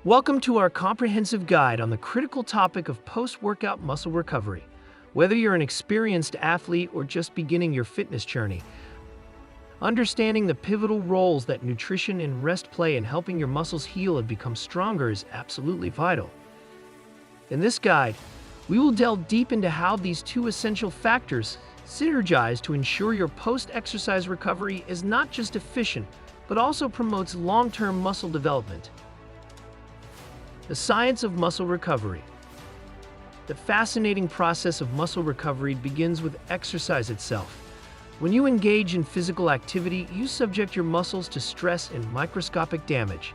Welcome to our comprehensive guide on the critical topic of post-workout muscle recovery. Whether you're an experienced athlete or just beginning your fitness journey, understanding the pivotal roles that nutrition and rest play in helping your muscles heal and become stronger is absolutely vital. In this guide, we will delve deep into how these two essential factors synergize to ensure your post-exercise recovery is not just efficient, but also promotes long-term muscle development. The science of muscle recovery. The fascinating process of muscle recovery begins with exercise itself. When you engage in physical activity, you subject your muscles to stress and microscopic damage.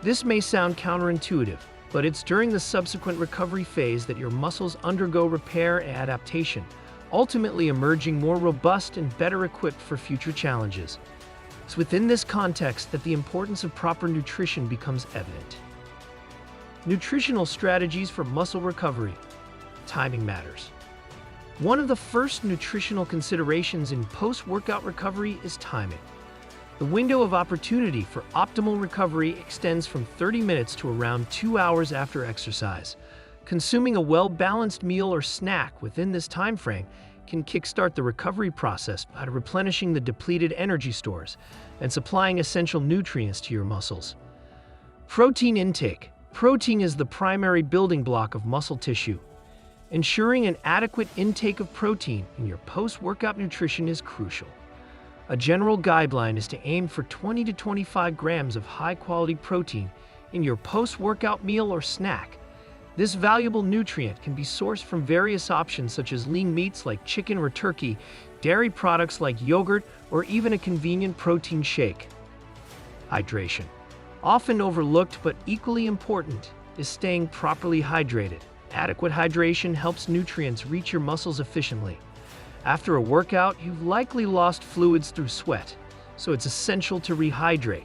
This may sound counterintuitive, but it's during the subsequent recovery phase that your muscles undergo repair and adaptation, ultimately emerging more robust and better equipped for future challenges. It's within this context that the importance of proper nutrition becomes evident. Nutritional strategies for muscle recovery. Timing matters. One of the first nutritional considerations in post-workout recovery is timing. The window of opportunity for optimal recovery extends from 30 minutes to around 2 hours after exercise. Consuming a well-balanced meal or snack within this time frame can kickstart the recovery process by replenishing the depleted energy stores and supplying essential nutrients to your muscles. Protein intake. Protein is the primary building block of muscle tissue. Ensuring an adequate intake of protein in your post-workout nutrition is crucial. A general guideline is to aim for 20 to 25 grams of high-quality protein in your post-workout meal or snack. This valuable nutrient can be sourced from various options such as lean meats like chicken or turkey, dairy products like yogurt, or even a convenient protein shake. Hydration. Often overlooked but equally important is staying properly hydrated. Adequate hydration helps nutrients reach your muscles efficiently. After a workout, you've likely lost fluids through sweat, so it's essential to rehydrate.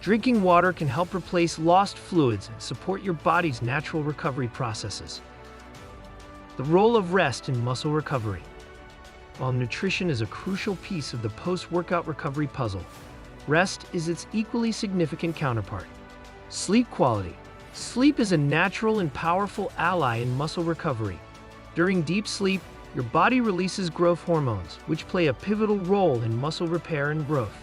Drinking water can help replace lost fluids and support your body's natural recovery processes. The role of rest in muscle recovery. While nutrition is a crucial piece of the post-workout recovery puzzle, rest is its equally significant counterpart. Sleep quality. Sleep is a natural and powerful ally in muscle recovery. During deep sleep, your body releases growth hormones, which play a pivotal role in muscle repair and growth.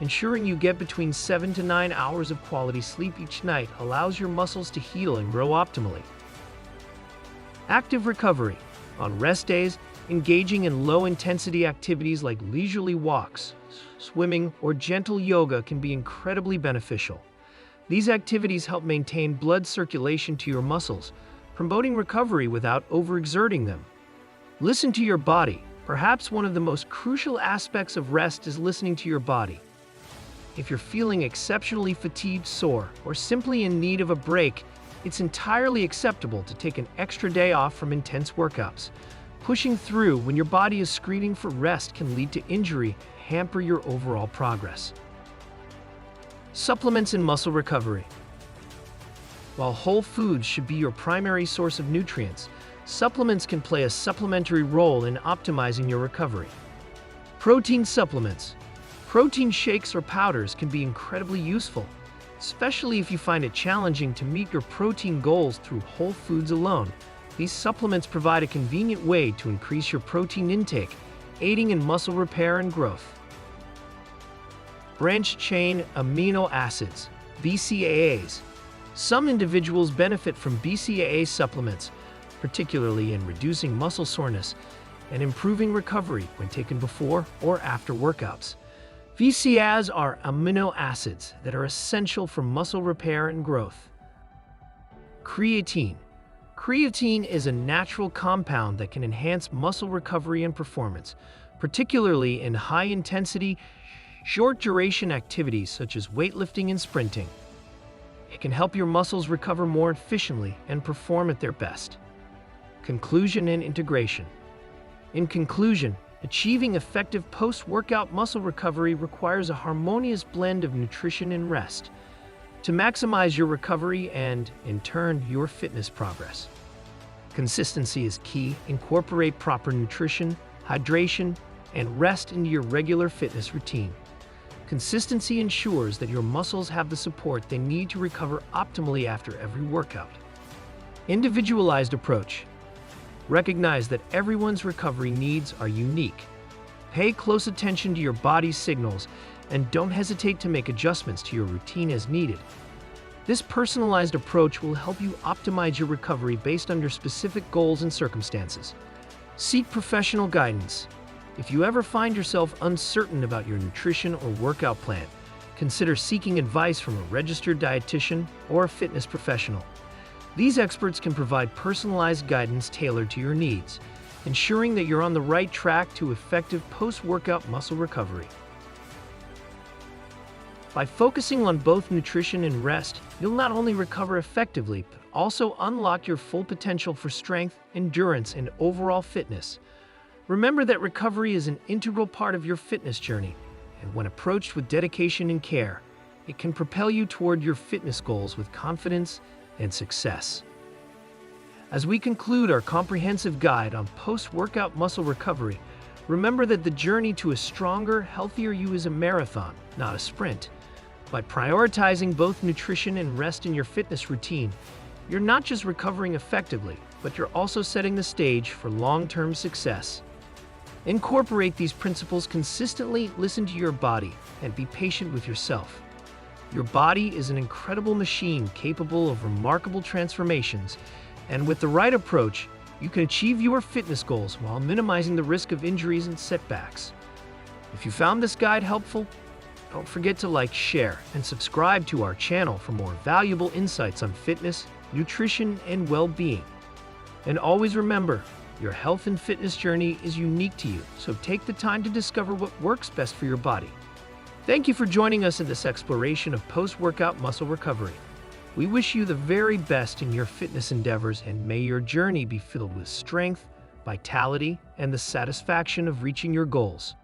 Ensuring you get between 7 to 9 hours of quality sleep each night allows your muscles to heal and grow optimally. Active recovery. On rest days, engaging in low-intensity activities like leisurely walks, swimming, or gentle yoga can be incredibly beneficial. These activities help maintain blood circulation to your muscles, promoting recovery without overexerting them. Listen to your body. Perhaps one of the most crucial aspects of rest is listening to your body. If you're feeling exceptionally fatigued, sore, or simply in need of a break, it's entirely acceptable to take an extra day off from intense workouts. Pushing through when your body is screaming for rest can lead to injury and hamper your overall progress. Supplements in muscle recovery. While whole foods should be your primary source of nutrients, supplements can play a supplementary role in optimizing your recovery. Protein supplements. Protein shakes or powders can be incredibly useful, especially if you find it challenging to meet your protein goals through whole foods alone. These supplements provide a convenient way to increase your protein intake, aiding in muscle repair and growth. Branched-chain amino acids, BCAAs. Some individuals benefit from BCAA supplements, particularly in reducing muscle soreness and improving recovery when taken before or after workouts. BCAAs are amino acids that are essential for muscle repair and growth. Creatine. Creatine is a natural compound that can enhance muscle recovery and performance, particularly in high-intensity, short-duration activities such as weightlifting and sprinting. It can help your muscles recover more efficiently and perform at their best. Conclusion and integration. In conclusion, achieving effective post-workout muscle recovery requires a harmonious blend of nutrition and rest to maximize your recovery and, in turn, your fitness progress. Consistency is key. Incorporate proper nutrition, hydration, and rest into your regular fitness routine. Consistency ensures that your muscles have the support they need to recover optimally after every workout. Individualized approach. Recognize that everyone's recovery needs are unique. Pay close attention to your body's signals and don't hesitate to make adjustments to your routine as needed. This personalized approach will help you optimize your recovery based on your specific goals and circumstances. Seek professional guidance. If you ever find yourself uncertain about your nutrition or workout plan, consider seeking advice from a registered dietitian or a fitness professional. These experts can provide personalized guidance tailored to your needs, ensuring that you're on the right track to effective post-workout muscle recovery. By focusing on both nutrition and rest, you'll not only recover effectively, but also unlock your full potential for strength, endurance, and overall fitness. Remember that recovery is an integral part of your fitness journey, and when approached with dedication and care, it can propel you toward your fitness goals with confidence and success. As we conclude our comprehensive guide on post-workout muscle recovery, remember that the journey to a stronger, healthier you is a marathon, not a sprint. By prioritizing both nutrition and rest in your fitness routine, you're not just recovering effectively, but you're also setting the stage for long-term success. Incorporate these principles consistently, listen to your body, and be patient with yourself. Your body is an incredible machine capable of remarkable transformations, and with the right approach, you can achieve your fitness goals while minimizing the risk of injuries and setbacks. If you found this guide helpful, don't forget to like, share, and subscribe to our channel for more valuable insights on fitness, nutrition, and well-being. And always remember, your health and fitness journey is unique to you, so take the time to discover what works best for your body. Thank you for joining us in this exploration of post-workout muscle recovery. We wish you the very best in your fitness endeavors, and may your journey be filled with strength, vitality, and the satisfaction of reaching your goals.